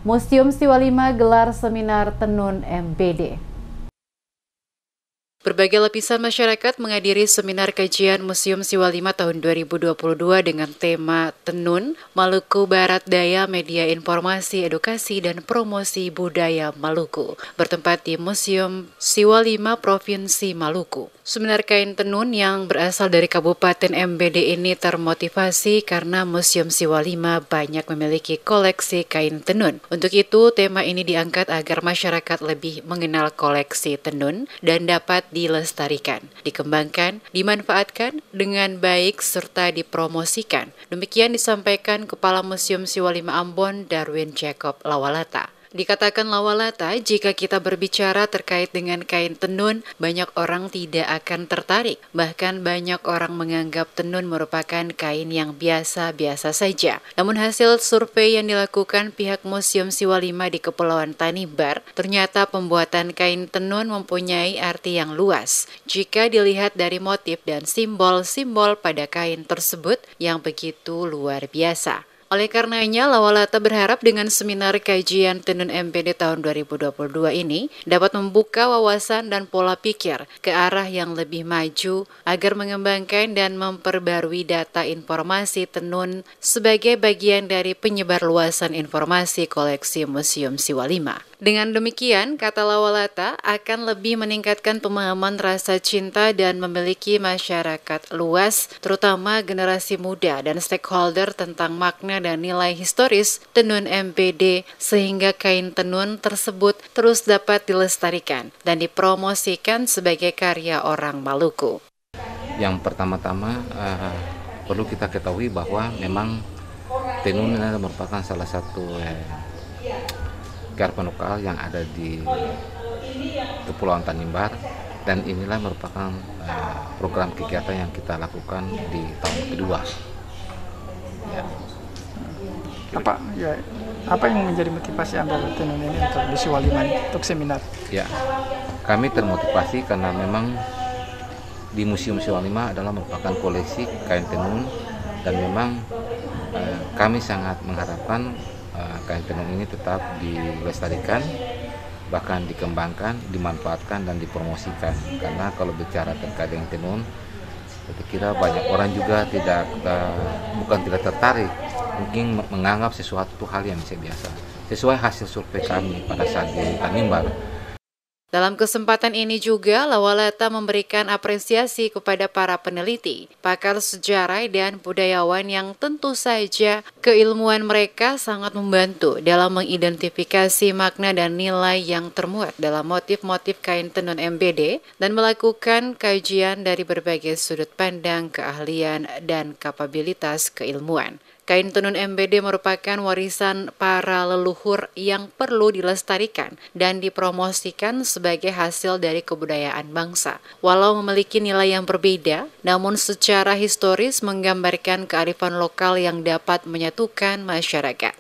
Museum Siwalima gelar seminar tenun MBD. Berbagai lapisan masyarakat menghadiri seminar kajian Museum Siwalima tahun 2022 dengan tema Tenun, Maluku Barat Daya Media Informasi, Edukasi, dan Promosi Budaya Maluku, bertempat di Museum Siwalima Provinsi Maluku. Seminar kain tenun yang berasal dari Kabupaten MBD ini termotivasi karena Museum Siwalima banyak memiliki koleksi kain tenun. Untuk itu, tema ini diangkat agar masyarakat lebih mengenal koleksi tenun dan dapat dilestarikan, dikembangkan, dimanfaatkan dengan baik serta dipromosikan. Demikian disampaikan Kepala Museum Siwalima Ambon, Darwin Jacob Lawalata. Dikatakan Lawalata, jika kita berbicara terkait dengan kain tenun, banyak orang tidak akan tertarik. Bahkan banyak orang menganggap tenun merupakan kain yang biasa-biasa saja. Namun hasil survei yang dilakukan pihak Museum Siwalima di Kepulauan Tanimbar, ternyata pembuatan kain tenun mempunyai arti yang luas. Jika dilihat dari motif dan simbol-simbol pada kain tersebut yang begitu luar biasa. Oleh karenanya, Lawalata berharap dengan seminar kajian tenun MBD tahun 2022 ini dapat membuka wawasan dan pola pikir ke arah yang lebih maju agar mengembangkan dan memperbarui data informasi tenun sebagai bagian dari penyebar luasan informasi koleksi Museum Siwalima. Dengan demikian, kata Lawalata, akan lebih meningkatkan pemahaman rasa cinta dan memiliki masyarakat luas, terutama generasi muda dan stakeholder tentang makna dan nilai historis tenun MBD sehingga kain tenun tersebut terus dapat dilestarikan dan dipromosikan sebagai karya orang Maluku. Yang pertama-tama perlu kita ketahui bahwa memang tenun adalah merupakan salah satu kearifan lokal yang ada di Kepulauan Tanimbar, dan inilah merupakan program kegiatan yang kita lakukan di tahun kedua. Ya. Apa yang menjadi motivasi Anda tenun ini untuk di Siwalima untuk seminar? Ya, kami termotivasi karena memang di Museum Siwalima adalah merupakan koleksi kain tenun, dan memang kami sangat mengharapkan kain tenun ini tetap dilestarikan, bahkan dikembangkan, dimanfaatkan, dan dipromosikan. Karena kalau bicara terkait dengan tenun, saya kira banyak orang juga bukan tidak tertarik, mungkin menganggap sesuatu hal yang biasa. Sesuai hasil survei kami pada saat di Tanimbar. Dalam kesempatan ini juga, Lawalata memberikan apresiasi kepada para peneliti, pakar sejarah dan budayawan yang tentu saja keilmuan mereka sangat membantu dalam mengidentifikasi makna dan nilai yang termuat dalam motif-motif kain tenun MBD dan melakukan kajian dari berbagai sudut pandang, keahlian, dan kapabilitas keilmuan. Kain tenun MBD merupakan warisan para leluhur yang perlu dilestarikan dan dipromosikan sebagai hasil dari kebudayaan bangsa. Walau memiliki nilai yang berbeda, namun secara historis menggambarkan kearifan lokal yang dapat menyatukan masyarakat.